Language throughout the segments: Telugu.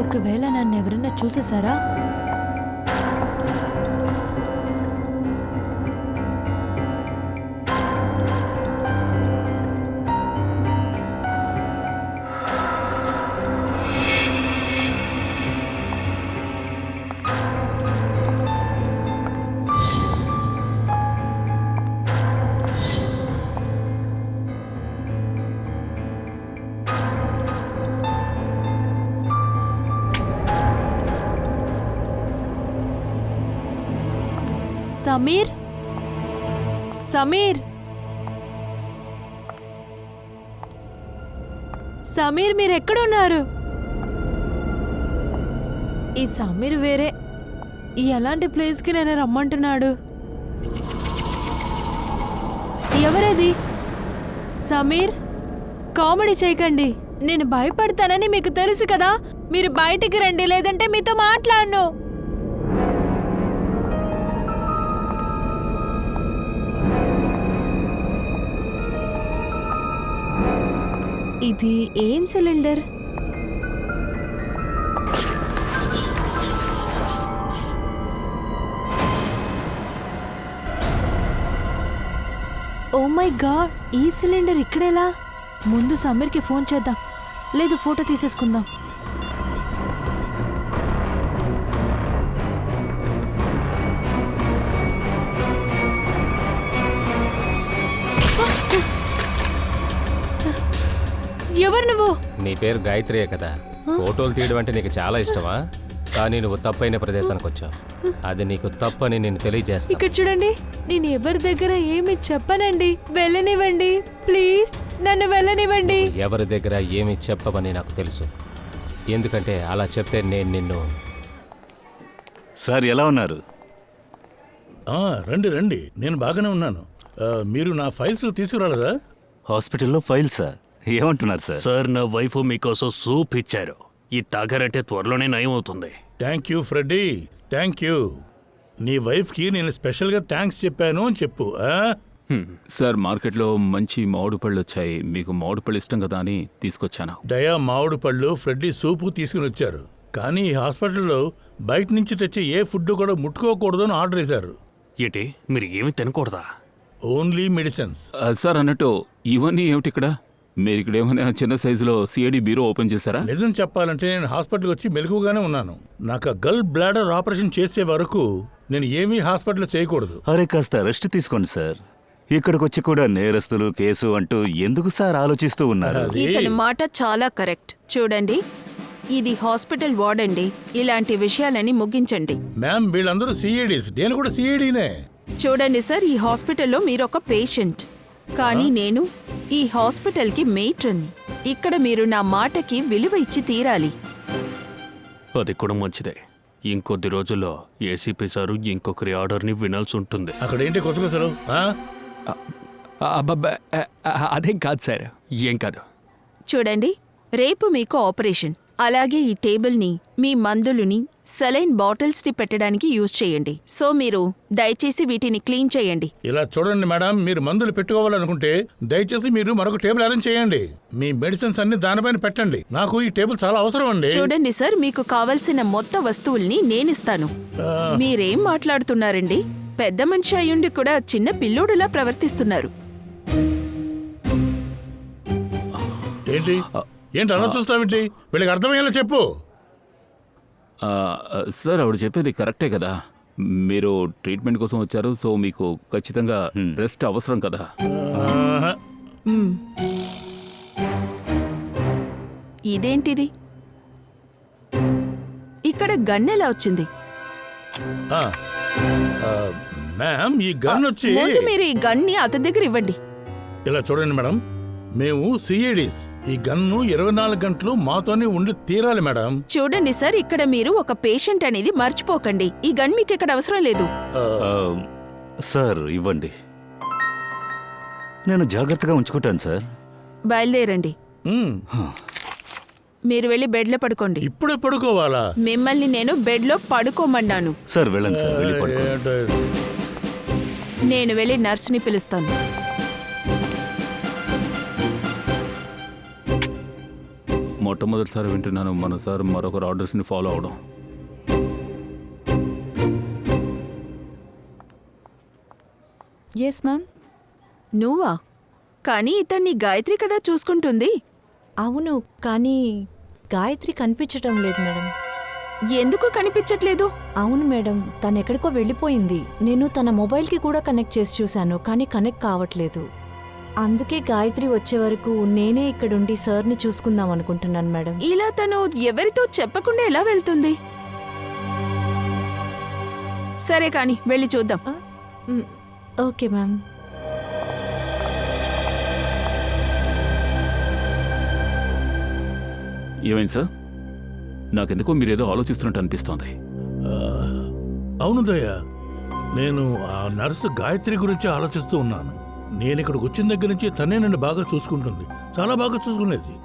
ఒకవేళ నన్ను ఎవరైనా చూసేసారా? సమీర్, సమీర్, సమీర్, మీరు ఎక్కడున్నారు? ఈ సమీర్ వేరే ఎలాంటి ప్లేస్కి నేను రమ్మంటున్నాడు? ఎవరది? సమీర్, కామెడీ చేయకండి. నేను భయపడతానని మీకు తెలుసు కదా. మీరు బయటికి రండి, లేదంటే మీతో మాట్లాడను. ఇది ఏం సిలిండర్? ఓ మై గాడ్, ఈ సిలిండర్ ఇక్కడెలా? ముందు సమీర్కి ఫోన్ చేద్దాం, లేదు ఫోటో తీసేసుకుందాం. ఎవరు నువ్వు? నీ పేరు గాయత్రియే కదా. ఫోటోలు తీయడం అంటే నీకు చాలా ఇష్టమా? కానీ నువ్వు తప్పైన ప్రదేశానికి వచ్చావు. అది నీకు తప్పని నేను తెలియజేస్తాను. ఇక్కడ చూడండి, నేను ఎవరి దగ్గర ఏమి చెప్పనండి. వెళ్ళనివ్వండి ప్లీజ్, నన్ను వెళ్ళనివ్వండి. ఎవరి దగ్గర ఏమి చెప్పవని నాకు తెలుసు, ఎందుకంటే అలా చెప్తే నేను నిన్ను... సార్ ఎలా ఉన్నారు? రండి రండి, నేను బాగానే ఉన్నాను. మీరు నా ఫైల్స్ తీసుకురాలేదా? హాస్పిటల్లో ఫైల్ సార్. ఏమంటున్నారు సార్? సార్, నా వైఫ్ మీకోసం సూప్ ఇచ్చారు. ఈ తాగారంటే త్వరలోనే నయం అవుతుంది. Thank you Freddie, thank you. నీ వైఫ్కి నేను స్పెషల్గా థ్యాంక్స్ చెప్పాను అని చెప్పు. సార్, మార్కెట్లో మంచి మామిడి పళ్ళు వచ్చాయి. మీకు మామిడి పళ్ళు ఇష్టం కదా అని తీసుకొచ్చాను. దయా మామిడి పళ్ళు, ఫ్రెడ్డీ సూపు తీసుకుని వచ్చారు. కానీ ఈ హాస్పిటల్లో బయట నుంచి తెచ్చే ఏ ఫుడ్ కూడా ముట్టుకోకూడదు అని ఆర్డర్ చేశారు. ఏంటి, మీరు ఏమి తినకూడదా? Only medicines. సార్, అన్నట్టు ఇవన్నీ ఏమిటి ఇక్కడ? మీరు ఇక్కడ ఏమైనా చిన్న సైజులో సిఐడి బ్యూరో ఓపెన్ చేశారా? నిజం చెప్పాలంటే నేను హాస్పిటల్కి వచ్చి మెలకుగానే ఉన్నాను. నాకు గల్ బ్లాడర్ ఆపరేషన్ చేసే వరకు నేను ఏమీ హాస్పిటల్ చేయకూడదు. అరే కాస్త రెస్ట్ తీసుకోండి సార్. ఇక్కడికి వచ్చి కూడా నేరస్తులు కేసు అంటూ ఎందుకు సార్ ఆలోచిస్తూ ఉన్నారు? ఇతని మాట చాలా కరెక్ట్. చూడండి, ఇది హాస్పిటల్ వార్డ్ అండి. ఇలాంటి విషయాలని ముగించండి. మ్యామ్, వీళ్ళందరూ సిఐడీస్, నేను కూడా సిఐడీనే. చూడండి సార్, ఈ హాస్పిటల్లో మీరొక పేషెంట్, కానీ నేను ఈ హాస్పిటల్కి మేట్రన్ని. ఇక్కడ మీరు నా మాటకి విలువ ఇచ్చి తీరాలి. అది కూడా మంచిదే. ఇంకొద్ది రోజుల్లో ఏసీపీ సారు ఇంకొకరి ఆర్డర్ని వినాల్సి ఉంటుంది. అక్కడ ఏంటి కొసకొసలు? అబ్బబ్బా, అదేం కాదు సార్, ఏం కాదు. చూడండి, రేపు మీకు ఆపరేషన్. అలాగే ఈ టేబుల్ని మీ మందులుని, సెలైన్ బాటిల్స్ని పెట్టడానికి యూజ్ చేయండి. సో మీరు దయచేసి వీటిని క్లీన్ చేయండి. ఇలా చూడండి మేడం, మీరు మందులు పెట్టుకోవాలనుకుంటే దయచేసి మీరు మరొక టేబుల్ అరేంజ్ చేయండి. మీ మెడిసిన్స్ అన్ని దానిపైన పెట్టండి. నాకు ఈ టేబుల్ చాలా అవసరం అండి. చూడండి సార్, మీకు కావలసిన మొత్తం వస్తువుల్ని నేనిస్తాను. మీరేం మాట్లాడుతున్నారండి? పెద్ద మనిషి అయ్యుండి కూడా చిన్న పిల్లోడులా ప్రవర్తిస్తున్నారు. ఏంటి ఏంటి అలా చూస్తావేంటి? వీళ్ళకి అర్థమయ్యేలా చెప్పు. సార్, ఆవిడ చెప్పేది కరెక్టే కదా. మీరు ట్రీట్మెంట్ కోసం వచ్చారు, సో మీకు ఖచ్చితంగా రెస్ట్ అవసరం కదా. ఇదేంటిది? ఇక్కడ గన్ ఎలా వచ్చింది? మ్యామ్, ఈ గన్ వచ్చి... ముందు మీరు ఈ గన్ని అతని దగ్గర ఇవ్వండి. ఇలా చూడండి మేడం, మేము సిఐడీస్. ఈ గన్ను 24 గంటలు మాతోనే ఉండి తీరాలి మేడం. చూడండి సార్, ఇక్కడ మీరు ఒక పేషెంట్ అనేది మర్చిపోకండి. ఈ గన్ మీకు ఇక్కడ అవసరం లేదు. సార్ ఇవ్వండి, నేను జాగ్రత్తగా ఉంచుకుంటాను సార్. బయలుదేరండి. మీరు వెళ్ళి బెడ్లో పడుకోండి. ఇప్పుడే పడుకోవాలా? మిమ్మల్ని నేను బెడ్లో పడుకోమన్నాను. సార్ వెళ్ళండి సార్, వెళ్ళి పడుకోండి. నేను వెళ్ళి నర్సుని పిలుస్తాను. మొట్టమొదటిసారి వింటున్నాను మన సార్ మరొకరు ఆర్డర్స్ని ఫాలో అవడం. Yes ma'am. నువ్వా? కానీ ఇతన్ని గాయత్రి కదా చూసుకుంటుంది. అవును, కానీ గాయత్రి కనిపించటం లేదు మేడం. ఎందుకు కనిపించట్లేదు? అవును మేడం, తను ఎక్కడికో వెళ్ళిపోయింది. నేను తన మొబైల్కి కూడా కనెక్ట్ చేసి చూశాను, కానీ కనెక్ట్ కావట్లేదు. అందుకే గాయత్రి వచ్చే వరకు నేనే ఇక్కడుండి సార్ని చూసుకుందాం అనుకుంటున్నాను మేడం. ఇలా తను ఎవరితో చెప్పకుండా ఎలా వెళ్తుంది? సరే కానీ వెళ్ళి చూద్దాం. Okay ma'am. ఏమైంది సార్? నాకెందుకో మీరేదో ఆలోచిస్తున్నట్టు అనిపిస్తోంది. అవును దయ్యా, నేను ఆ నర్సు గాయత్రి గురించి ఆలోచిస్తూ ఉన్నాను. నేను ఇక్కడికి వచ్చిన దగ్గర నుంచి తనే నన్ను బాగా చూసుకుంటుంది, చాలా బాగా చూసుకునేది.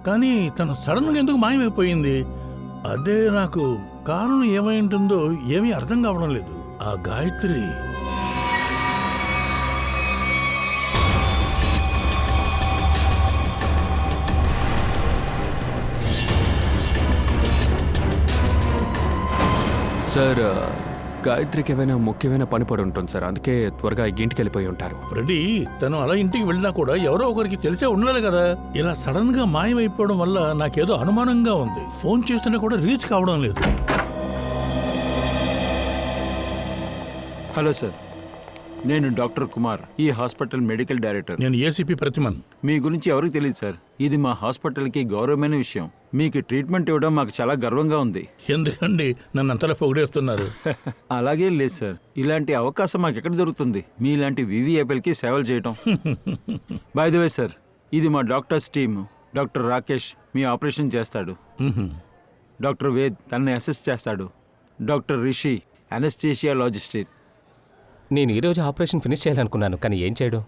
కానీ తను సడన్గా ఎందుకు మాయమైపోయింది? అదే నాకు కారణం ఏమై ఉంటుందో ఏమీ అర్థం కావడం లేదు. ఆ గాయత్రి సార్, గాయత్రికి ఏమైనా ముఖ్యమైన పని పడి ఉంటుంది సార్, అందుకే త్వరగా ఇంటికి వెళ్ళిపోయి ఉంటారు. ఫ్రెడీ, తను అలా ఇంటికి వెళ్ళినా కూడా ఎవరో ఒకరికి తెలిసే ఉండాలి కదా. ఇలా సడన్ గా మాయమైపోవడం వల్ల నాకేదో అనుమానంగా ఉంది. ఫోన్ చేసినా కూడా రీచ్ కావడం లేదు. హలో సార్, నేను డాక్టర్ కుమార్, ఈ హాస్పిటల్ మెడికల్ డైరెక్టర్. నేను ఏసీపీ ప్రతిమన్. మీ గురించి ఎవరికి తెలియదు సార్. ఇది మా హాస్పిటల్కి గౌరవమైన విషయం. మీకు ట్రీట్మెంట్ ఇవ్వడం మాకు చాలా గర్వంగా ఉంది. ఎందుకండి నన్ను అంతలా పొగిడేస్తున్నారు? అలాగే లేదు సార్, ఇలాంటి అవకాశం మాకు ఎక్కడ దొరుకుతుంది మీలాంటి వివిఐపీలకి సేవలు చేయడం. బై ది వే సార్, ఇది మా డాక్టర్స్ టీమ్. డాక్టర్ రాకేష్ మీ ఆపరేషన్ చేస్తాడు. డాక్టర్ వేద్ తనని అసిస్ట్ చేస్తాడు. Doctor Rishi anaesthesiologist. నేను ఈరోజు ఆపరేషన్ ఫినిష్ చేయాలనుకున్నాను, కానీ ఏం చేయడం,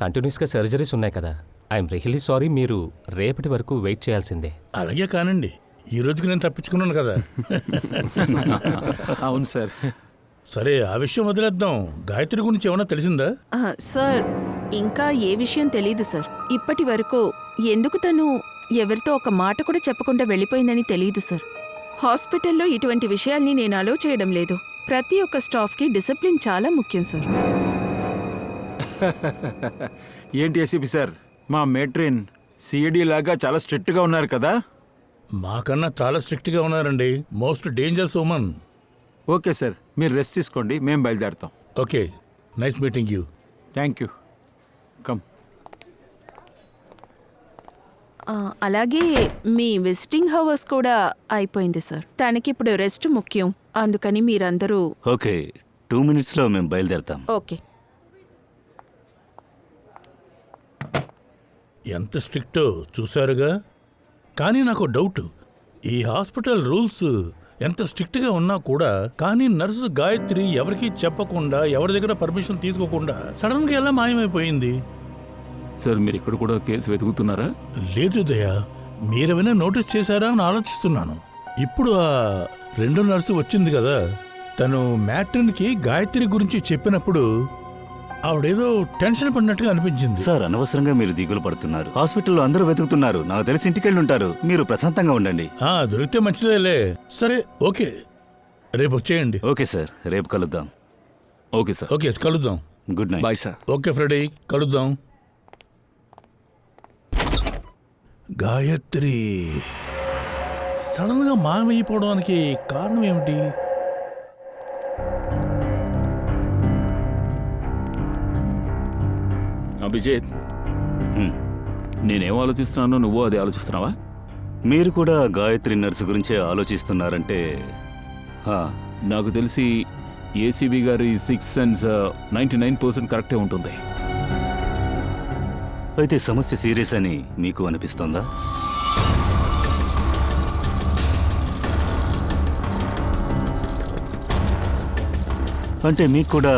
కంటిన్యూస్గా సర్జరీస్ ఉన్నాయి కదా. ఐఎమ్ రియల్లీ సారీ, మీరు రేపటి వరకు వెయిట్ చేయాల్సిందే. అలాగే కానండి, ఈ రోజుకి నేను తప్పించుకున్నాను కదా. అవును సార్. సరే, ఆ విషయం వదిలేద్దాం. గాయత్రి గురించి ఏమైనా తెలిసిందా? సార్, ఇంకా ఏ విషయం తెలీదు సార్. ఇప్పటి వరకు ఎందుకు తను ఎవరితో ఒక మాట కూడా చెప్పకుండా వెళ్ళిపోయిందని తెలీదు సార్. హాస్పిటల్లో ఇటువంటి విషయాల్ని నేను అలో చేయడం లేదు. ప్రతి ఒక్క స్టాఫ్కి డిసిప్లిన్ చాలా ముఖ్యం సార్. ఏంటి ఏసీపీ సార్, మా మేట్రిన్ సిఐడి లాగా చాలా స్ట్రిక్ట్గా ఉన్నారు కదా? మాకన్నా చాలా స్ట్రిక్ట్గా ఉన్నారండి. Most dangerous woman. Okay sir, మీరు రెస్ట్ తీసుకోండి, మేము బయలుదేరుతాం. Okay, nice meeting you. Thank you. Come. అలాగే మీ విజిటింగ్ హవర్స్ కూడా అయిపోయింది సార్. తనకిప్పుడు రెస్ట్ ముఖ్యం, అందుకని మీరందరూ. ఓకే, 2 minutesలో మేము బయలుదేరుతాం. ఓకే. ఎంత స్ట్రిక్టో చూశారుగా. కానీ నాకు డౌట్, ఈ హాస్పిటల్ రూల్స్ ఎంత స్ట్రిక్ట్గా ఉన్నా కూడా కానీ నర్సు గాయత్రి ఎవరికీ చెప్పకుండా, ఎవరి దగ్గర పర్మిషన్ తీసుకోకుండా సడన్గా ఎలా మాయమైపోయింది? సార్, మీరు ఇక్కడ కూడా కేసు వెతుకుతున్నారా? లేదు దయా, మీరేమైనా నోటీస్ చేశారా అని ఆలోచిస్తున్నాను. ఇప్పుడు ఆ 2వ నర్సు వచ్చింది కదా, తను మ్యాట్రిన్కి గాయత్రి గురించి చెప్పినప్పుడు ఆవిడేదో టెన్షన్ పడినట్టుగా అనిపించింది. సార్, అనవసరంగా మీరు దిగులు పడుతున్నారు. హాస్పిటల్లో అందరూ వెతుకుతున్నారు. నాకు తెలిసి ఇంటికెళ్ళి ఉంటారు. మీరు ప్రశాంతంగా ఉండండి. దొరికితే మంచిదేలే. సరే, ఓకే, రేపు వచ్చేయండి. ఓకే సార్, రేపు కలుద్దాం. Okay sir. ఓకే, కలుద్దాం. Good night. Bye sir. Okay Freddy, కలుద్దాం. గాయత్రి సడన్గా మాయమైపోవడానికి కారణం ఏమిటి? అభిజిత్, నేనేం ఆలోచిస్తున్నానో నువ్వు అదే ఆలోచిస్తున్నావా? మీరు కూడా గాయత్రి నర్సు గురించే ఆలోచిస్తున్నారంటే నాకు తెలిసి ఏసీబీ గారి 6 సెన్స్ 99% కరెక్టే ఉంటుంది. అయితే సమస్య సీరియస్ అని మీకు అనిపిస్తోందా? అంటే మీకు కూడా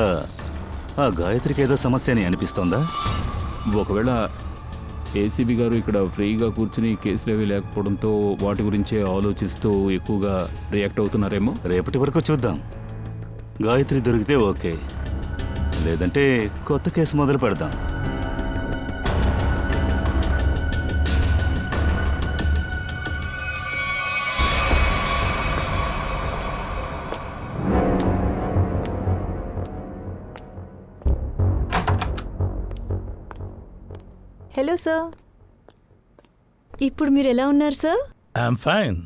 ఆ గాయత్రికి ఏదో సమస్య అని అనిపిస్తోందా? ఒకవేళ ఏసీబీ గారు ఇక్కడ ఫ్రీగా కూర్చుని కేసులు ఏవి లేకపోవడంతో వాటి గురించే ఆలోచిస్తూ ఎక్కువగా రియాక్ట్ అవుతున్నారేమో. రేపటి వరకు చూద్దాం. గాయత్రి దొరికితే ఓకే, లేదంటే కొత్త కేసు మొదలు పెడదాం. Hello sir. ఇప్పుడు మీరు ఎలా ఉన్నారు సార్? I'm fine.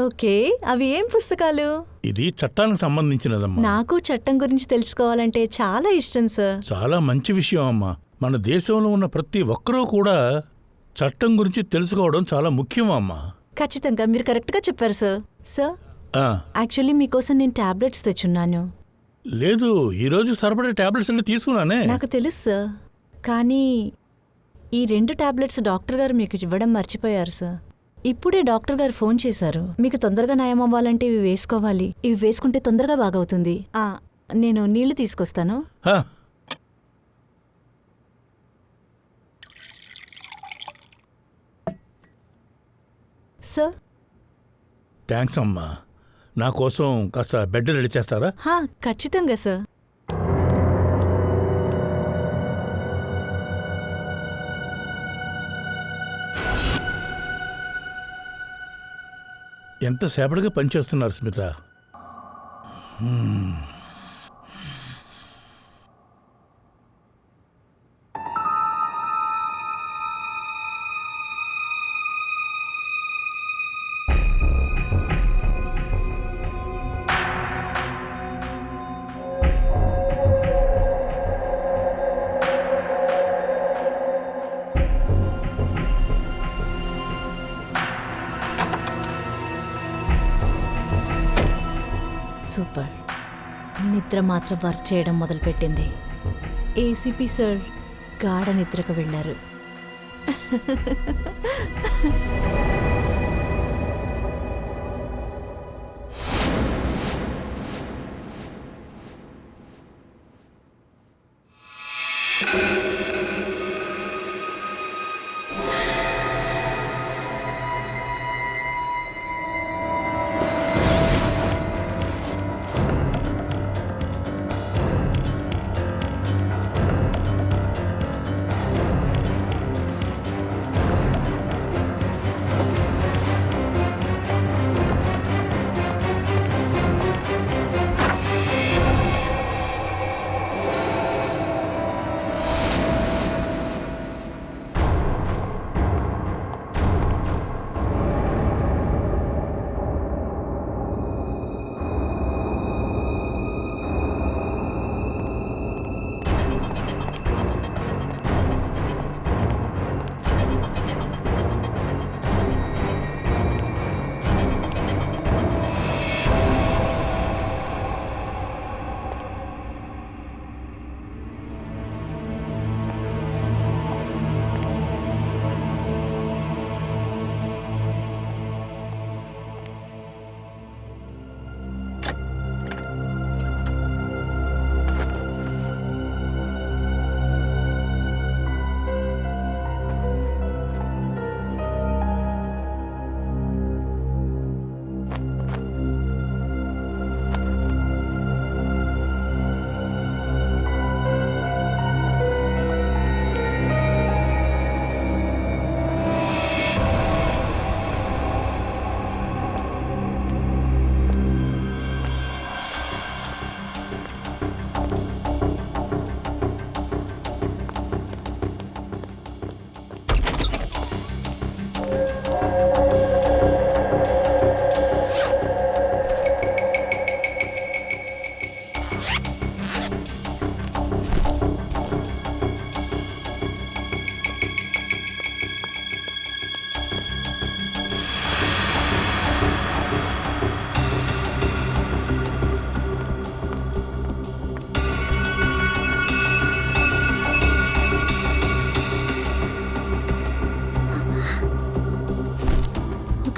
ఓకే, అవి ఏం పుస్తకాలు? ఇది చట్టానికి సంబంధించినదమ్మా. నాకు చట్టం గురించి తెలుసుకోవాలంటే చాలా ఇష్టం సార్. చాలా మంచి విషయం అమ్మా. మన దేశంలో ఉన్న ప్రతి ఒక్కరూ కూడా చట్టం గురించి తెలుసుకోవడం చాలా ముఖ్యం అమ్మా. ఖచ్చితంగా మీరు కరెక్ట్గా చెప్పారు సార్. సార్, ఆ, యాక్చువల్లీ మీకోసం నేను టాబ్లెట్స్ తెచ్చున్నాను. లేదు, ఈరోజు సరిపడే టాబ్లెట్స్ అన్ని తీసుకున్నానే. నాకు తెలుసు సార్, కానీ ఈ 2 టాబ్లెట్స్ డాక్టర్ గారు మీకు ఇవ్వడం మర్చిపోయారు సార్. ఇప్పుడే డాక్టర్ గారు ఫోన్ చేశారు. మీకు తొందరగా నయం అవ్వాలంటే ఇవి వేసుకోవాలి. ఇవి వేసుకుంటే తొందరగా బాగవుతుంది. నేను నీళ్లు తీసుకొస్తాను. హా, సార్. థ్యాంక్స్ అమ్మా. నా కోసం కాస్త బెడ్ రెడీ చేస్తారా? ఖచ్చితంగా సార్. ఎంతసేపటిగా పనిచేస్తున్నారు స్మిత? సూపర్. నిద్ర మాత్రం వర్క్ చేయడం మొదలుపెట్టింది. ఏసీపీ సార్ గాఢ నిద్రకు వెళ్ళారు.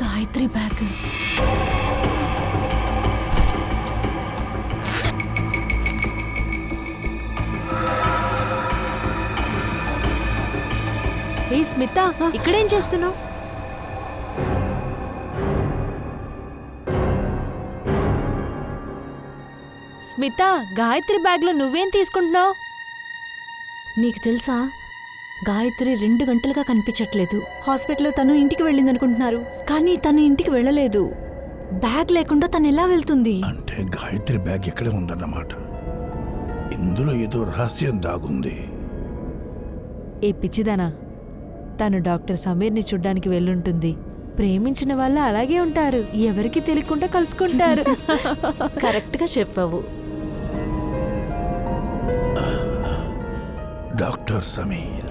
గాయత్రి బ్యాగ్. ఏ స్మిత, ఇక్కడేం చేస్తున్నావు? స్మిత, గాయత్రి బ్యాగ్లో నువ్వేం తీసుకుంటున్నావు? నీకు తెలుసా, గాయత్రి 2 గంటలుగా కనిపించట్లేదు. హాస్పిటల్లో తను ఇంటికి వెళ్ళిందనుకుంటున్నారు, కానీ తను ఇంటికి వెళ్ళలేదు. బ్యాగ్ లేకుండా తను ఎలా వెళ్తుంది? అంటే గాయత్రి బ్యాగ్ ఎక్కడే ఉందన్నమాట. ఇందులో ఏదో రహస్యం దాగుంది. ఏ పిచ్చిదానా, తను డాక్టర్ సమీర్ని చూడ్డానికి వెళ్ళుంటుంది. ప్రేమించిన వాళ్ళు అలాగే ఉంటారు, ఎవరికి తెలియకుండా కలుసుకుంటారు. కరెక్ట్గా చెప్పావు. డాక్టర్ సమీర్,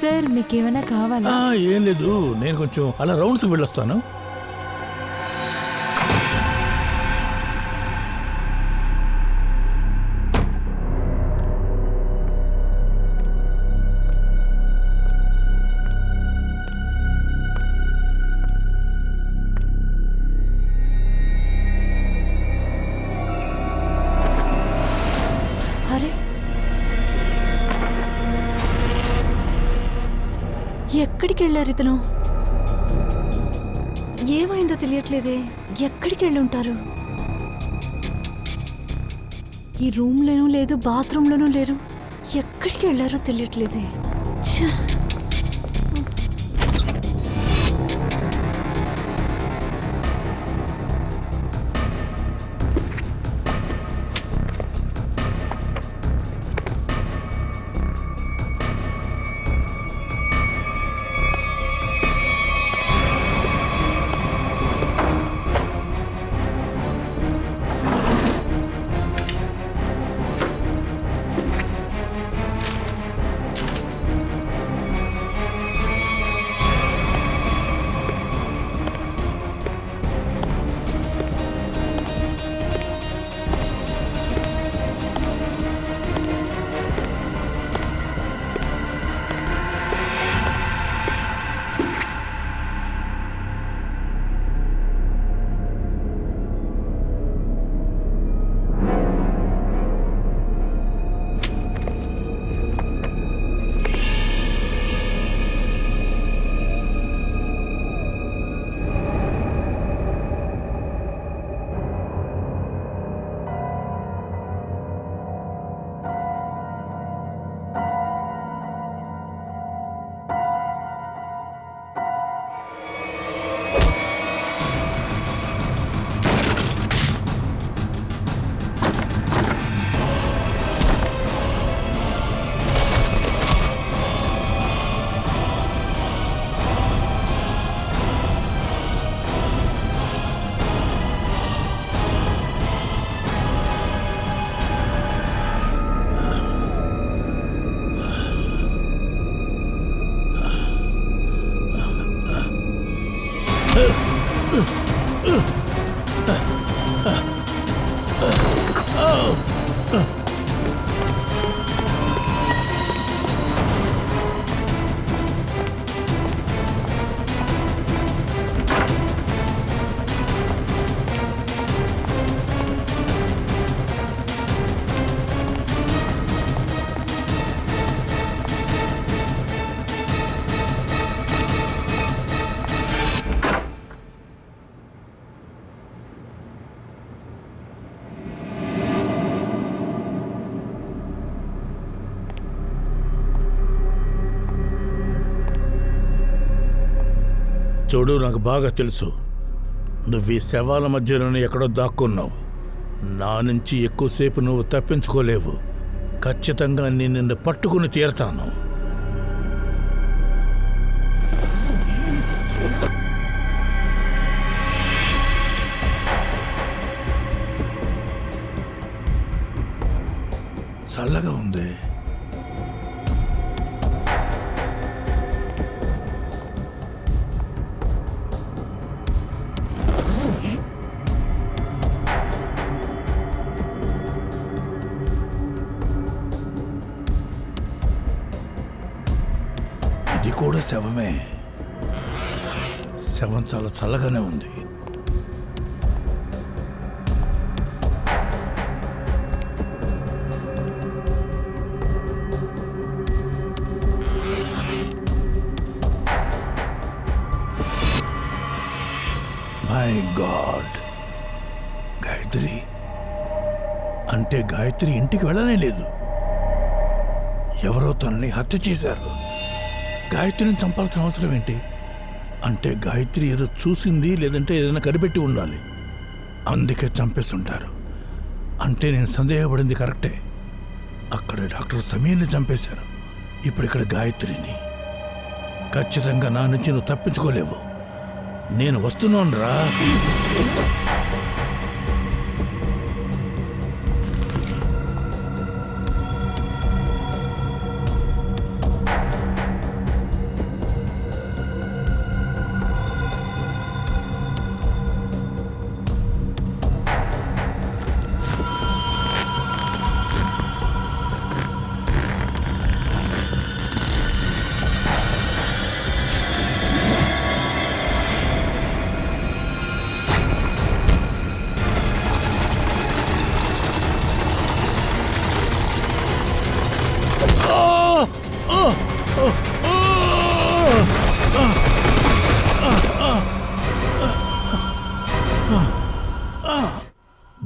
సార్ మీకేమైనా కావాలా? ఏం లేదు, నేను కొంచెం అలా రౌండ్స్కి వెళ్ళొస్తాను. అరే, ఎక్కడికి వెళ్ళారు ఇతను? ఏమైందో తెలియట్లేదే. ఎక్కడికి వెళ్ళి ఉంటారు? ఈ రూమ్లోనూ లేదు, బాత్రూంలోనూ లేరు. ఎక్కడికి వెళ్ళారో తెలియట్లేదే. ఛ! చూడు, నాకు బాగా తెలుసు నువ్వు ఈ శవాల మధ్యలోనే ఎక్కడో దాక్కున్నావు. నా నుంచి ఎక్కువసేపు నువ్వు తప్పించుకోలేవు. ఖచ్చితంగా నేను నిన్ను పట్టుకుని తీరతాను. చల్లగా ఉంది. ఇది కూడా శవమే. శవం చాలా చల్లగానే ఉంది. మై గాడ్, గాయత్రి అంటే గాయత్రి ఇంటికి వెళ్ళనే లేదు. ఎవరో తనని హత్య చేశారు. గాయత్రిని చంపాల్సిన అవసరం ఏంటి? అంటే గాయత్రి ఏదో చూసింది, లేదంటే ఏదైనా కనిపెట్టి ఉండాలి. అందుకే చంపేస్తుంటారు. అంటే నేను సందేహపడింది కరెక్టే. అక్కడ డాక్టర్ సమీర్ని చంపేశారు, ఇప్పుడు ఇక్కడ గాయత్రిని. ఖచ్చితంగా నా నుంచి నువ్వు తప్పించుకోలేవు. నేను వస్తున్నాను రా.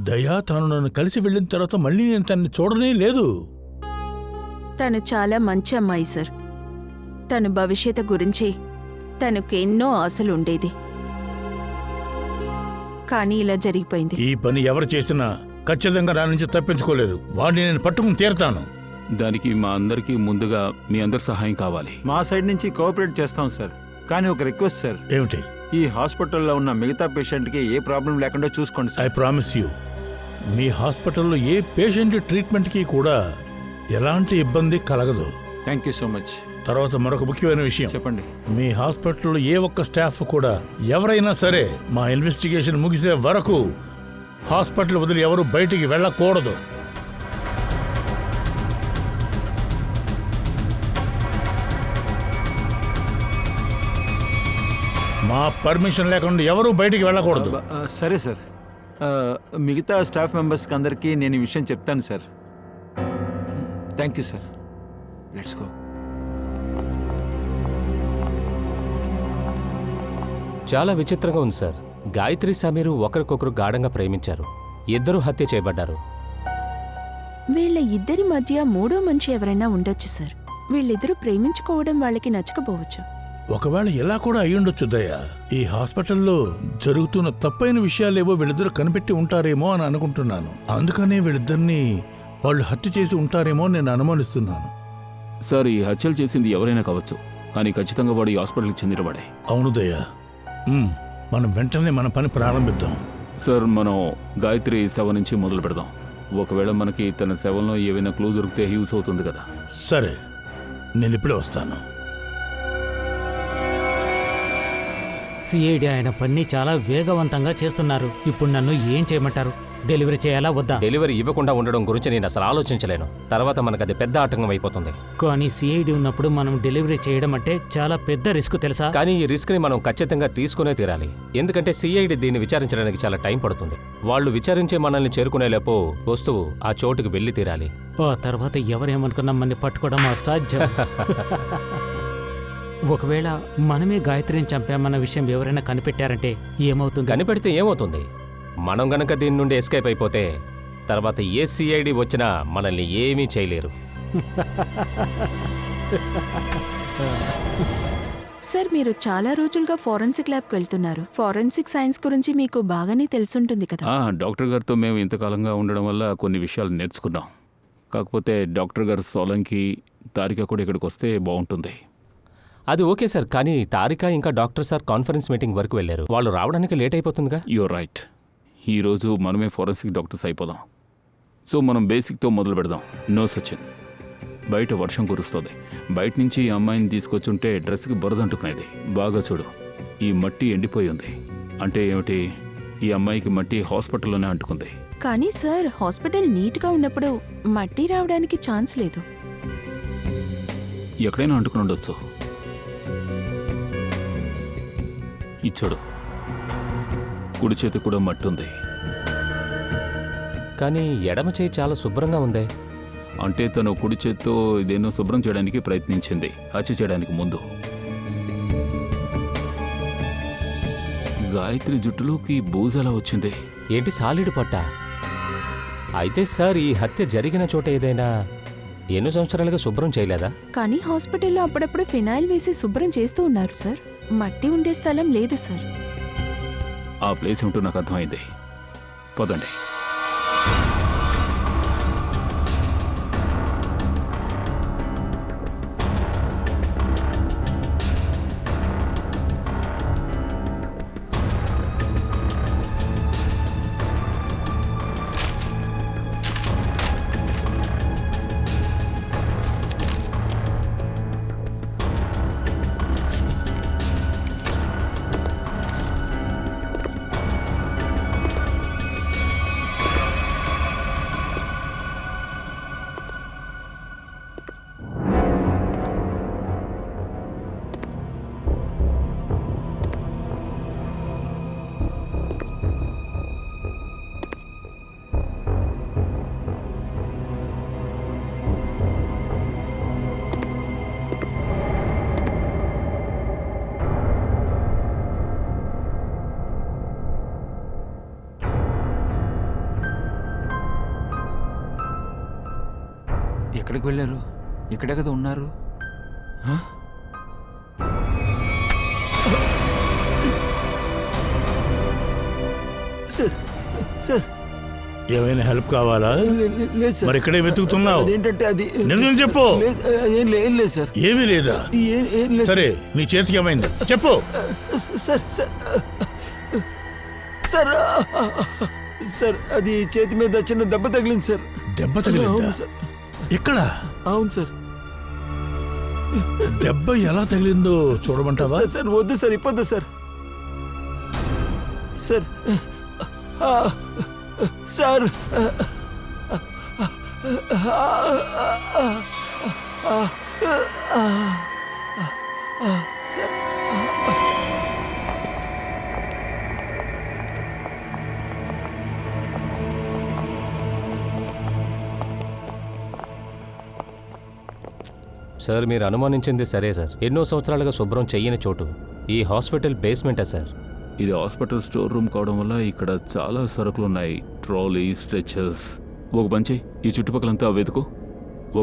దయా తాను నన్ను కలిసి వెళ్ళిన తర్వాత మళ్ళీ నేను తనని చూడనే లేదు. తను చాలా మంచి అమ్మాయి సార్. తన భవిష్యత్తు గురించి తనకెన్నో ఆశలు ఉండేది, కానీ ఇలా జరిగిపోయింది. ఈ పని ఎవరు చేసినా ఖచ్చితంగా నా నుంచి తప్పించుకోలేదు. వాడిని నేను పట్టుకుని తీరుతాను. దానికి మా అందరికీ ముందుగా మీ అందరి సహాయం కావాలి. మా సైడ్ నుంచి కోఆపరేట్ చేస్తాం సార్. కానీ ఒక రిక్వెస్ట్ సార్, ఏమిటి? ఈ హాస్పిటల్లో ఉన్న మిగతా పేషెంట్కి ఏ ప్రాబ్లం లేకుండా చూసుకోండి ఐ సార్. ప్రామిస్ యూ, మీ హాస్పిటల్లో ఏ పేషెంట్ ట్రీట్మెంట్కి కూడా ఎలాంటి ఇబ్బంది కలగదు. Thank you so much. తర్వాత మరొక ముఖ్యమైన విషయం చెప్పండి. మీ హాస్పిటల్లో ఏ ఒక్క స్టాఫ్ కూడా ఎవరైనా సరే మా ఇన్వెస్టిగేషన్ ముగిసే వరకు హాస్పిటల్ వదిలి ఎవరు బయటికి వెళ్ళకూడదు. మా పర్మిషన్ లేకుండా ఎవరు బయటికి వెళ్ళకూడదు. సరే సార్. మిగతా స్టాఫ్ మెంబర్స్కి అందరికీ నేను ఈ విషయం చెప్తాను sir. Thank you sir. Let's go. చాలా విచిత్రంగా ఉంది సార్. గాయత్రి సమీరు ఒకరికొకరు గాఢంగా ప్రేమించారు. ఇద్దరూ హత్య చేయబడ్డారు. వీళ్ళ ఇద్దరి మధ్య మూడో మనిషి ఎవరైనా ఉండొచ్చు సార్. వీళ్ళిద్దరూ ప్రేమించుకోవడం వాళ్ళకి నచ్చకపోవచ్చు. ఒకవేళ ఇలా కూడా అయ్యుండొచ్చు దయ్యా. ఈ హాస్పిటల్లో జరుగుతున్న తప్పైన విషయాలేవో వీళ్ళిద్దరు కనిపెట్టి ఉంటారేమో అని అనుకుంటున్నాను. అందుకనే వీళ్ళిద్దరిని వాళ్ళు హత్య చేసి ఉంటారేమో నేను అనుమానిస్తున్నాను. సార్, ఈ హత్యలు చేసింది ఎవరైనా కావచ్చు, కానీ ఖచ్చితంగా వాడు ఈ హాస్పిటల్కి చెందినవాడే. అవును దయ్యా. మనం వెంటనే మన పని ప్రారంభిద్దాం. సార్, మనం గాయత్రి శవ నుంచి మొదలు పెడదాం. ఒకవేళ మనకి తన శవంలో ఏవైనా క్లూ దొరికితే యూస్ అవుతుంది కదా. సరే, నేను ఇప్పుడే వస్తాను. సిఐడి ఆయన పని చాలా వేగవంతంగా చేస్తున్నారు. ఇప్పుడు నన్ను ఏం చేయమంటారు? డెలివరీ చేయాలా వద్దా? డెలివరీ ఇవ్వకుండా ఉండడం గురించి నేను అసలు ఆలోచించలేను. తర్వాత మనకు అది పెద్ద ఆటంకం అయిపోతుంది. కానీ సిఐడి ఉన్నప్పుడు మనం డెలివరీ చేయడం అంటే చాలా పెద్ద రిస్క్ తెలుసా? కానీ ఈ రిస్క్ని మనం ఖచ్చితంగా తీసుకునే తీరాలి. ఎందుకంటే సిఐడి దీన్ని విచారించడానికి చాలా టైం పడుతుంది. వాళ్ళు విచారించే మనల్ని చేరుకునేలోపు వస్తువు ఆ చోటుకు వెళ్ళి తీరాలి. ఆ తర్వాత ఎవరేమనుకున్నా మనని పట్టుకోవడం అసాధ్యం. ఒకవేళ మనమే గాయత్రిని చంపామన్న విషయం ఎవరైనా కనిపెట్టారంటే ఏమవుతుంది? కనిపెడితే ఏమవుతుంది? మనం గనక దీని నుండి ఎస్కేప్ అయిపోతే తర్వాత ఏ సిఐడి వచ్చినా మనల్ని ఏమీ చేయలేరు. సార్, మీరు చాలా రోజులుగా ఫోరెన్సిక్ ల్యాబ్కి వెళ్తున్నారు. ఫోరెన్సిక్ సైన్స్ గురించి మీకు బాగానే తెలుసుంటుంది కదా. డాక్టర్ గారితో మేము ఇంతకాలంగా ఉండడం వల్ల కొన్ని విషయాలు నేర్చుకున్నాం. కాకపోతే డాక్టర్ గారు సోలంకి, తారిక కూడా ఇక్కడికి వస్తే బాగుంటుంది. అది ఓకే సార్, కానీ తారిక ఇంకా డాక్టర్ సార్ కాన్ఫరెన్స్ మీటింగ్ వరకు వెళ్ళారు. వాళ్ళు రావడానికి లేట్ అయిపోతుందిగా. You're right. ఈరోజు మనమే ఫోరెన్సిక్ డాక్టర్స్ అయిపోదాం. సో మనం బేసిక్తో మొదలు పెడదాం. నో సచిన్, బయట వర్షం కురుస్తుంది. బయట నుంచి ఈ అమ్మాయిని తీసుకొచ్చుంటే డ్రెస్కి బురదంటుకునేది. బాగా చూడు, ఈ మట్టి ఎండిపోయి ఉంది. అంటే ఏమిటి? ఈ అమ్మాయికి మట్టి హాస్పిటల్లోనే అంటుకుంది. కానీ సార్, హాస్పిటల్ నీట్గా ఉన్నప్పుడు మట్టి రావడానికి ఛాన్స్ లేదు. ఎక్కడైనా అంటుకుని ఉండొచ్చు. ఇచ్చాడు, కుడి చేతి కూడా మట్టి ఉంది. కానీ ఎడమ చేయి చాలా శుభ్రంగా ఉందే. అంటే తను కుడి చేత్తో ఇదేనో శుభ్రం చేయడానికి ప్రయత్నించింది హత్య చేయడానికి ముందు. గాయత్రి జుట్టులోకి బూజు ఎలా వచ్చింది? ఏంటి సాలిడ్ పట్ట? అయితే సార్ ఈ హత్య జరిగిన చోట ఏదైనా ఎన్నో సంవత్సరాలుగా శుభ్రం చేయలేదా? కానీ హాస్పిటల్లో అప్పుడప్పుడు ఫినాయిల్ వేసి శుభ్రం చేస్తూ ఉన్నారు సార్. మట్టి ఉండే స్థలం లేదు సార్. ఆ ప్లేస్ ఏమిటో నాకు అర్థమైంది. పదండి. ఎక్కడికి వెళ్ళారు? ఇక్కడే కదా ఉన్నారు. హ? సార్ సార్ ఏమైనా హెల్ప్ కావాలా? లేదు సార్. మరి ఇక్కడే వెతుకుతున్నావు? అదేంటంటే అది నిజం చెప్పు. ఏం లేదు సార్. ఏమీ లేదా? ఏం లేదు. సరే, నీ చేతికి ఏమైంది చెప్పు. సార్ సార్ సార్ సార్ అది చేతి మీద చిన్న దెబ్బ తగిలింది సార్. దెబ్బ తగిలిందా? అవును సార్. ఎక్కడ? అవును సార్. దెబ్బ ఎలా తగిలిందో చూడమంటావా? సార్ వద్దు సార్, ఇప్పొద్దు sir. Sir sir sir sir మీరు అనుమానించింది సరే సార్. ఎన్నో సంవత్సరాలుగా శుభ్రం చెయ్యని చోటు ఈ హాస్పిటల్ బేస్మెంటా సార్? ఇది హాస్పిటల్ స్టోర్ రూమ్ కావడం వల్ల ఇక్కడ చాలా సరుకులు ఉన్నాయి. Trolley, stretchers. ఒక పంచి ఈ చుట్టుపక్కలంతా వెతుకు.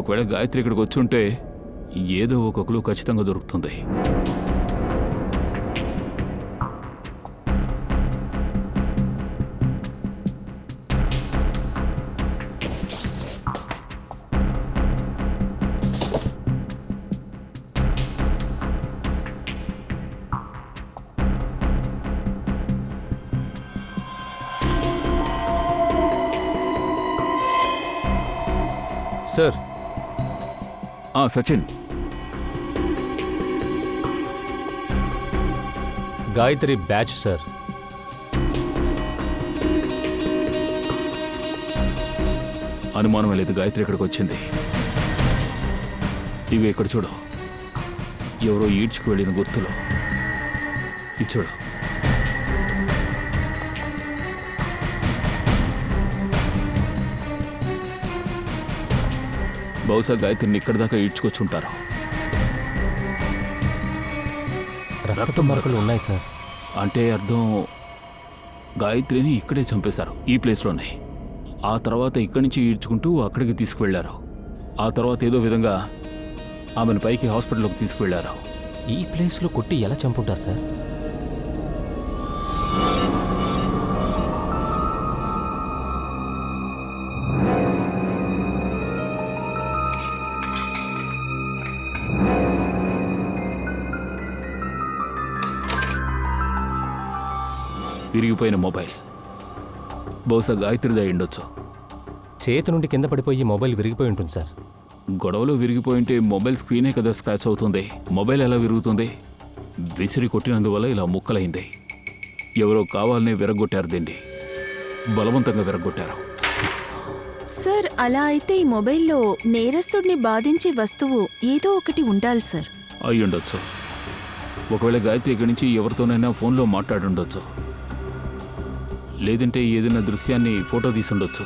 ఒకవేళ గాయత్రి ఇక్కడికి వచ్చుంటే ఏదో ఒక క్లూ ఖచ్చితంగా దొరుకుతుంది. Sir Sachin, Gayatri batch sir. అనుమానమే లేదు, గాయత్రి ఇక్కడికి వచ్చింది. ఇవి ఇక్కడ చూడు, ఎవరో ఈడ్చుకు వెళ్ళిన గుర్తులు. ఇది చూడు. బహుశా గాయత్రిని ఇక్కడి దాకా ఈడ్చుకొచ్చుంటారు. రక్తపు మరకలు ఉన్నాయి సార్. అంటే అర్థం గాయత్రిని ఇక్కడే చంపేశారు, ఈ ప్లేస్లోనే. ఆ తర్వాత ఇక్కడి నుంచి ఈడ్చుకుంటూ అక్కడికి తీసుకువెళ్లారు. ఆ తర్వాత ఏదో విధంగా ఆమెను పైకి హాస్పిటల్లోకి తీసుకువెళ్లారు. ఈ ప్లేస్లో కొట్టి ఎలా చంపుంటారు సార్? విరిగిపోయిన మొబైల్ బహుశా గాయత్రిది అయి ఉండొచ్చు. చేతి నుండి కింద పడిపోయి మొబైల్ విరిగిపోయి ఉంటుంది సార్. గొడవలో విరిగిపోయింటే మొబైల్ స్క్రీనే కదా స్క్రాచ్ అవుతుంది. మొబైల్ ఎలా విరుగుతుంది? విసిరి కొట్టినందువల్ల ఇలా ముక్కలైంది. ఎవరో కావాలనే విరగొట్టారు దీన్ని, బలవంతంగా విరగొట్టారు. సార్ అలా అయితే ఈ మొబైల్లో నేరస్తుడిని బాధించే వస్తువు ఏదో ఒకటి ఉండాలి సార్. అయి ఉండొచ్చు. ఒకవేళ గాయత్రి ఇక్కడి నుంచి ఎవరితోనైనా ఫోన్లో మాట్లాడుండొచ్చు, లేదంటే ఏదైనా దృశ్యాన్ని ఫోటో తీసుండొచ్చు.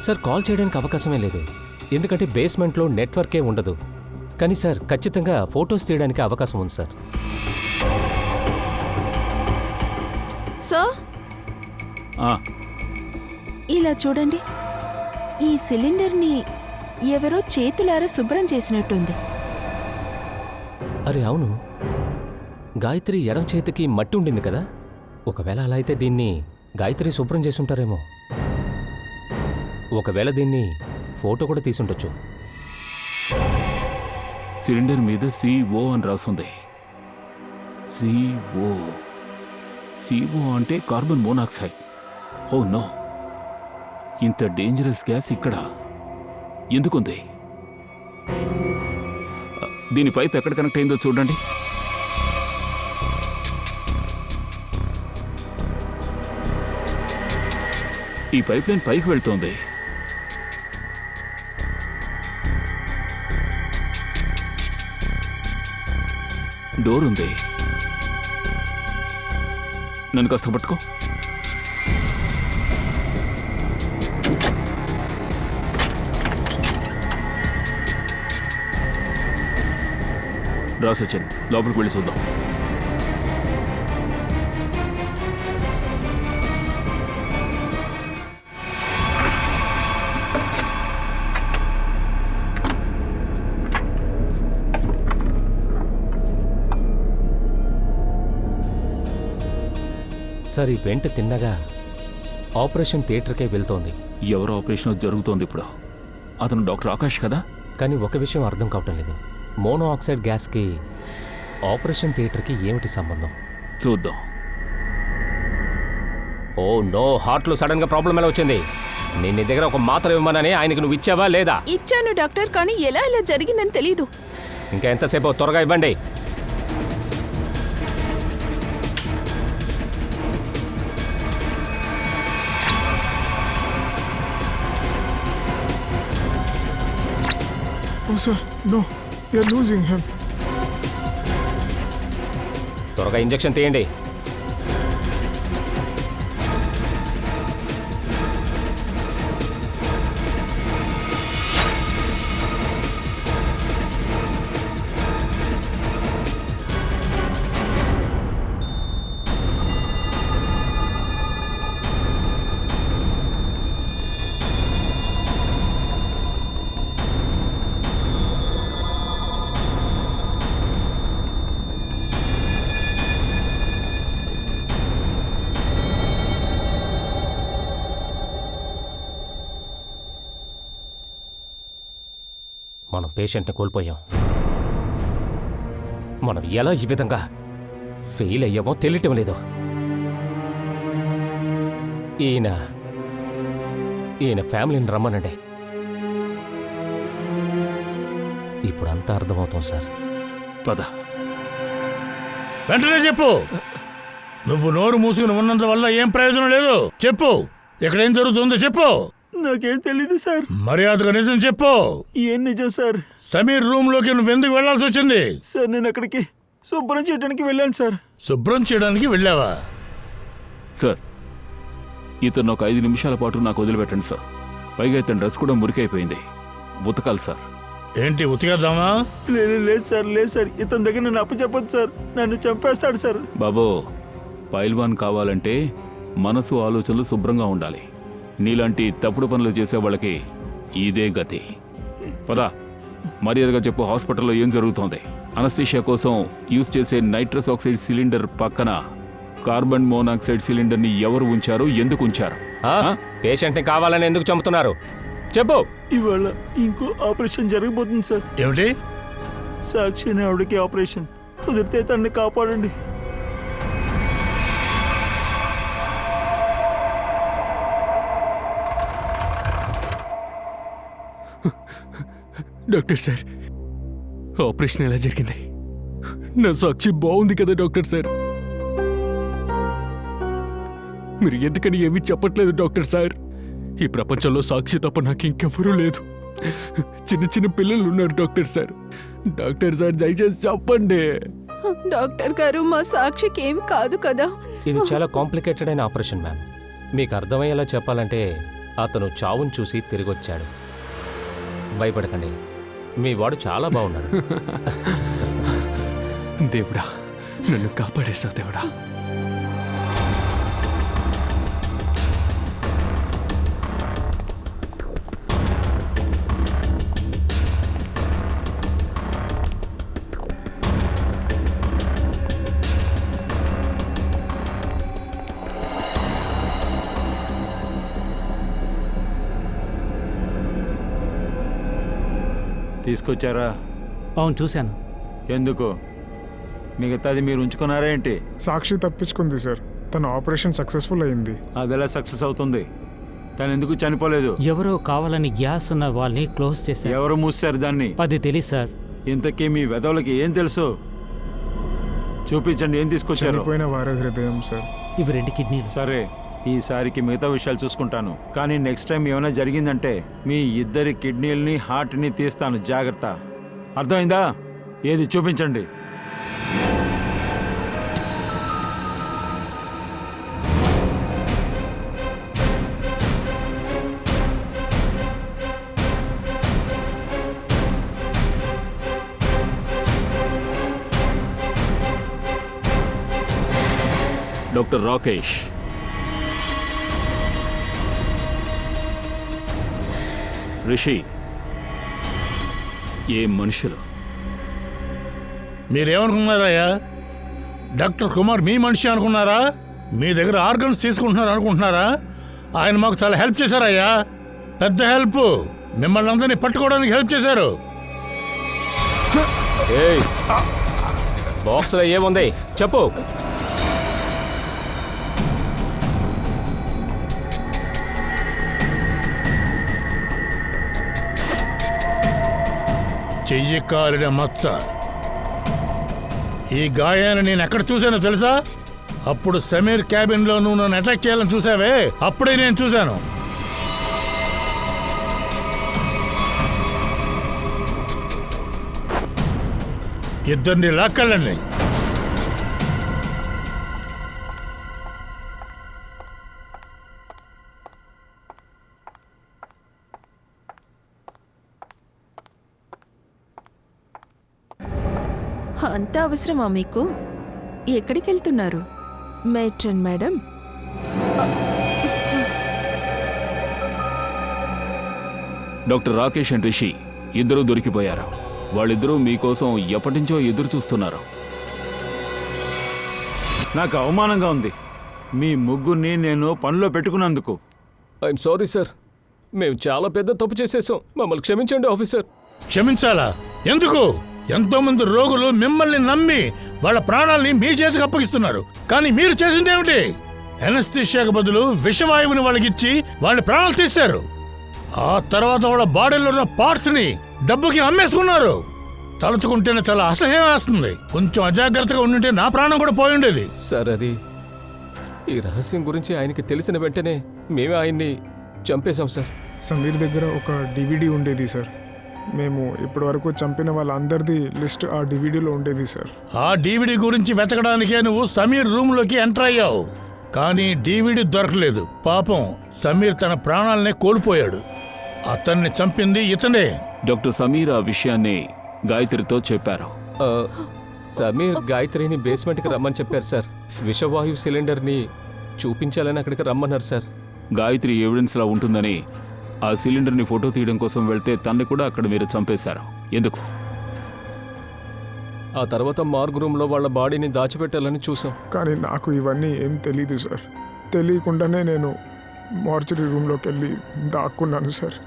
సార్ కాల్ చేయడానికి అవకాశమే లేదు, ఎందుకంటే బేస్మెంట్లో నెట్వర్కే ఉండదు. కానీ సార్ ఖచ్చితంగా ఫొటోస్ తీయడానికి అవకాశం ఉంది సార్. ఆ, ఇలా చూడండి, ఈ సిలిండర్ని ఎవరో చేతులారా శుభ్రం చేసినట్టుంది. అరే అవును, గాయత్రి ఎడం చేతికి మట్టి ఉండింది కదా, ఒకవేళ అలా అయితే దీన్ని గాయత్రి శుభ్రం చేసుంటారేమో. ఒకవేళ దీన్ని ఫోటో కూడా తీసుండొచ్చు. సిలిండర్ మీద CO అని రాసుంది. CO అంటే కార్బన్ మోనాక్సైడ్. ఓ నో, ఇంత డేంజరస్ గ్యాస్ ఇక్కడ ఎందుకుంది? దీని పైప్ ఎక్కడ కనెక్ట్ అయిందో చూడండి. ఈ పైప్ లైన్ పైకి వెళ్తోంది. డోర్ ఉంది. నన్ను కాస్త పట్టుకో. రా సచిన్, లోపలికి వెళ్ళి చూద్దాం. సార్, ఈ వెంట తిన్నగా ఆపరేషన్ థియేటర్కే వెళ్తోంది. ఎవరు ఆపరేషన్ జరుగుతోంది ఇప్పుడు? అతను డాక్టర్ ఆకాష్ కదా? కానీ ఒక విషయం అర్థం కావటం లేదు, మోనో ఆక్సైడ్ గ్యాస్కి ఆపరేషన్ థియేటర్కి ఏమిటి సంబంధం? చూద్దాం. ఓ నో, హార్ట్లో సడన్గా ప్రాబ్లం ఎలా వచ్చింది? నేను నీ దగ్గర ఒక మాత్ర ఇవ్వమనని ఆయనకి నువ్వు ఇచ్చావా లేదా? ఇచ్చాను డాక్టర్, కానీ ఎలా ఇలా జరిగిందని తెలీదు. ఇంకా ఎంతసేపు? త్వరగా ఇవ్వండి. Oh, sir, no. We are losing him. త్వరగా ఇంజెక్షన్ తీయండి. మనం పేషెంట్ని కోల్పోయాం. మనం ఎలా ఈ విధంగా ఫెయిల్ అయ్యామో తెలియటం లేదు. ఈయన ఫ్యామిలీని రమ్మనండి. ఇప్పుడు అంతా అర్థమవుతాం సార్. పద. వెంటనే చెప్పు. నువ్వు నోరు మూసుకుని ఉన్నంత వల్ల ఏం ప్రయోజనం లేదు. చెప్పు, ఎక్కడేం జరుగుతుందో చెప్పు. నాకేం తెలీదు సార్. మర్యాదగా నిజం చెప్పు. ఏం నిజం సార్? సమీర్ రూమ్ లోకి నువ్వు ఎందుకు వెళ్లాల్సి వచ్చింది? సార్, నేను అక్కడికి శుభ్రం చేయడానికి వెళ్ళాను సార్. శుభ్రం చేయడానికి వెళ్ళావా? సార్, ఇతను ఒక 5 నిమిషాల పాటు నాకు వదిలిపెట్టండి సార్. పైగా ఇతని డ్రెస్ కూడా మురికైపోయింది. ఉతకాలి సార్. ఏంటి, ఉతికేద్దామా? లేదు సార్, లేదు సార్. ఇతని దగ్గర నన్ను అప్పచెప్పదు సార్. నన్ను చంపేస్తాడు సార్. బాబో, పైల్వాన్ కావాలంటే మనసు ఆలోచనలు శుభ్రంగా ఉండాలి. నీలాంటి తప్పుడు పనులు చేసే వాళ్ళకి ఇదే గతి. పదా, మర్యాదగా చెప్పు, హాస్పిటల్లో ఏం జరుగుతోంది? అనస్థీషియా కోసం యూజ్ చేసే నైట్రస్ ఆక్సైడ్ సిలిండర్ పక్కన కార్బన్ మోనాక్సైడ్ సిలిండర్ని ఎవరు ఉంచారు, ఎందుకు ఉంచారు? పేషెంట్ని కావాలని ఎందుకు చంపుతున్నారు చెప్పు. ఇవాళ ఇంకో ఆపరేషన్ జరగబోతుంది సార్. ఏమిటి? సాక్షి అనే ఆవిడకి ఆపరేషన్. కుదిరితే తనని కాపాడండి. డాక్టర్ సార్, ఆపరేషన్ ఎలా జరిగింది? నా సాక్షి బాగుంది కదా డాక్టర్ సార్? మీరు ఎందుకని ఏమీ చెప్పట్లేదు డాక్టర్ సార్? ఈ ప్రపంచంలో సాక్షి తప్ప నాకు ఇంకెవరూ లేదు. చిన్న చిన్న పిల్లలు ఉన్నారు డాక్టర్ సార్. డాక్టర్ సార్, దయచేసి చెప్పండి. డాక్టర్ గారు, మా సాక్షికి ఏం కాదు కదా. ఇది చాలా కాంప్లికేటెడ్ అయిన ఆపరేషన్ మ్యామ్. మీకు అర్థమయ్యేలా చెప్పాలంటే అతను చావును చూసి తిరిగొచ్చాడు. భయపడకండి, మీ వాడు చాలా బాగున్నాడు. దేవుడా, నన్ను కాపాడేశావు దేవుడా. తీసుకొచ్చారా? అవును చూశాను. ఎందుకు? మిగతాది మీరు ఉంచుకున్నారా ఏంటి? సాక్షి తప్పించుకుంది సార్. తన ఆపరేషన్ సక్సెస్ఫుల్ అయింది. అదెలా సక్సెస్ అవుతుంది? తను ఎందుకు చనిపోలేదు? ఎవరో కావాలని గ్యాస్ ఉన్న వాళ్ళని క్లోజ్ చేశారు. ఎవరు మూసారు దాన్ని? అది తెలియదు సార్. ఇంతకీ మీ వెధవులకి ఏం తెలుసు? చూపించండి, ఏం తీసుకొచ్చారు? చనిపోయిన వారి హృదయం సార్. ఇవి 2 కిడ్నీలు. సరే, ఈసారికి మిగతా విషయాలు చూసుకుంటాను. కానీ నెక్స్ట్ టైం ఏమైనా జరిగిందంటే మీ ఇద్దరి కిడ్నీలని హార్ట్ని తీస్తాను. జాగ్రత్త, అర్థమైందా? ఏది చూపించండి. డాక్టర్ రాకేష్, రిషి, ఏ మనుషులు! మీరేమనుకున్నారయ్యా? డాక్టర్ కుమార్ మీ మనిషి అనుకున్నారా? మీ దగ్గర ఆర్గన్స్ తీసుకుంటున్నారు అనుకుంటున్నారా? ఆయన మాకు చాలా హెల్ప్ చేశారయ్యా, పెద్ద హెల్ప్. మిమ్మల్ని అందరినీ పట్టుకోవడానికి హెల్ప్ చేశారు. ఏయ్, బాక్స్లో ఏముంది చెప్పు. చెయ్యి కాలిన మచ్చ. ఈ గాయాన్ని నేను ఎక్కడ చూశానో తెలుసా? అప్పుడు సమీర్ క్యాబిన్లో నువ్వు నన్ను అటాక్ చేయాలని చూసావే, అప్పుడే నేను చూశాను. ఇద్దరిని లాక్కెళ్ళండి. అంత అవసరమా మీకు? ఎక్కడికి వెళ్తున్నారు matron madam? Doctor Rakesh and Rishi ఇద్దరూ దొరికిపోయారు. వాళ్ళిద్దరూ మీకోసం ఎప్పటినుంచో ఎదురు చూస్తున్నారు. నాకు అవమానంగా ఉంది మీ ముగ్గురిని నేను పనిలో పెట్టుకున్నందుకు. ఐఎమ్ సారీ సార్, మేము చాలా పెద్ద తప్పు చేసేసాం. మమ్మల్ని క్షమించండి ఆఫీసర్. క్షమించాలా? ఎందుకు? ఎంతో మంది రోగులు మిమ్మల్ని నమ్మి వాళ్ళ ప్రాణాలని మీ చేతికి అప్పగిస్తున్నారు. కానీ మీరు చేసిందేమిటి? ఎనస్థీషియాకు బదులు విషవాయువుని వాళ్ళకిచ్చి వాళ్ళ ప్రాణాలు తీశారు. ఆ తర్వాత వాళ్ళ బాడీలో ఉన్న పార్ట్స్ ని డబ్బుకి అమ్మేసుకున్నారు. తలుచుకుంటేనే చాలా అసహ్యం వేస్తుంది. కొంచెం అజాగ్రత్తగా ఉండుంటే నా ప్రాణం కూడా పోయి ఉండేది. సార్, అది ఈ రహస్యం గురించి ఆయనకి తెలిసిన వెంటనే మేమే ఆయన్ని చంపేశాం సార్. సమీర్ దగ్గర ఒక డివిడి ఉండేది సార్. మేము ఇప్పటి వరకు చంపిన వాళ్ళందరిది లిస్ట్ ఆ డివిడీలో ఉండేది సార్. ఆ డివిడి గురించి వెతకడానికే నువ్వు సమీర్ రూమ్లోకి ఎంటర్ అయ్యావు. కానీ డివిడి దొరకలేదు. పాపం సమీర్ తన ప్రాణాలనే కోల్పోయాడు. అతన్ని చంపింది ఇతనే. డాక్టర్ సమీర్ ఆ విషయాన్ని గాయత్రితో చెప్పారు. సమీర్ గాయత్రిని బేస్మెంట్కి రమ్మని చెప్పారు సార్. విషవాయు సిలిండర్ని చూపించాలని అక్కడికి రమ్మన్నారు సార్. గాయత్రి ఎవిడెన్స్లా ఉంటుందని ఆ సిలిండర్ని ఫోటో తీయడం కోసం వెళ్తే తన్ని కూడా అక్కడ మీరు చంపేశారు. ఎందుకు? ఆ తర్వాత మార్గ్ రూమ్లో వాళ్ళ బాడీని దాచిపెట్టాలని చూసాం. కానీ నాకు ఇవన్నీ ఏం తెలీదు సార్. తెలియకుండానే నేను మార్చరీ రూమ్లోకి వెళ్ళి దాక్కున్నాను సార్.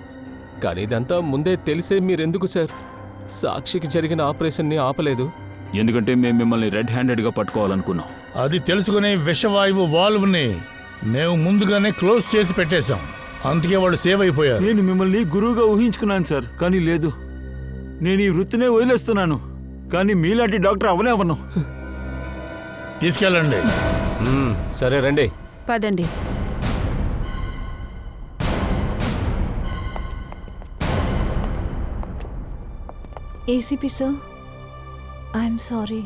కానీ ఇదంతా ముందే తెలిసే మీరెందుకు సార్ సాక్షికి జరిగిన ఆపరేషన్ని ఆపలేదు? ఎందుకంటే మేము మిమ్మల్ని రెడ్ హ్యాండెడ్గా పట్టుకోవాలనుకున్నాం. అది తెలుసుకునే విషవాయువు వాల్వ్ని మేము ముందుగానే క్లోజ్ చేసి పెట్టేశాం. అందుకే వాళ్ళు సేవ్ అయిపోయారు. నేను మిమ్మల్ని గురువుగా ఊహించుకున్నాను సార్, కానీ లేదు. నేను ఈ వృత్తినే వదిలేస్తున్నాను. కానీ మీలాంటి డాక్టర్ అవనే అవను. తీసుకెళ్ళండి. సరే రండి. పదండి. ACP sir, I'm sorry.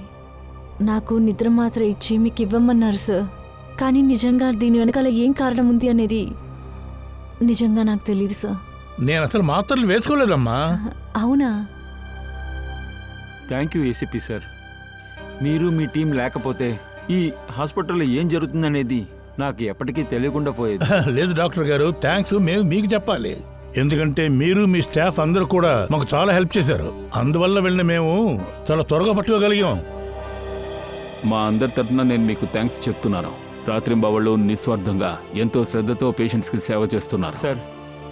నాకు నిద్ర మాత్ర ఇచ్చి మీకు ఇవ్వమన్నారు సార్. కానీ నిజంగా దీని వెనకాల ఏం కారణం ఉంది అనేది నిజంగా నాకు తెలియదు సార్. నేను అసలు మాత్రలు వేసుకోలేదమ్మా. అవునా? Thank you ACP sir. మీరు మీ టీం లేకపోతే ఈ హాస్పిటల్లో ఏం జరుగుతుందనేది నాకు ఎప్పటికీ తెలియకుండా పోయేది. లేదు డాక్టర్ గారు, థ్యాంక్స్ మేము మీకు చెప్పాలి. ఎందుకంటే మీరు మీ స్టాఫ్ అందరూ కూడా మాకు చాలా హెల్ప్ చేశారు. అందువల్ల వెళ్ళిన మేము చాలా త్వరగా పట్టుకోగలిగాం. మా అందరి తరఫున నేను మీకు థ్యాంక్స్ చెప్తున్నాను. రాత్రింబవళ్ళు నిస్వార్థంగా ఎంతో శ్రద్ధతో పేషెంట్స్కి సేవ చేస్తున్నారు. సార్,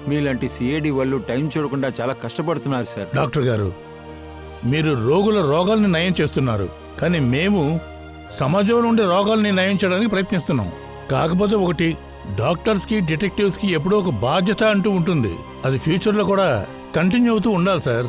మీలాంటి సిఐడి వాళ్ళు టైం చూడకుండా చాలా కష్టపడుతున్నారు సార్. డాక్టర్ గారు, మీరు రోగుల రోగాల్ని నయం చేస్తున్నారు, కానీ మేము సమాజంలో ఉండే రోగాల్ని నయం చేయడానికి ప్రయత్నిస్తున్నాం. కాకపోతే ఒకటి, డాక్టర్స్కి డిటెక్టివ్స్కి ఎప్పుడో ఒక బాధ్యత అంటూ ఉంటుంది. అది ఫ్యూచర్లో కూడా కంటిన్యూ అవుతూ ఉండాలి సార్.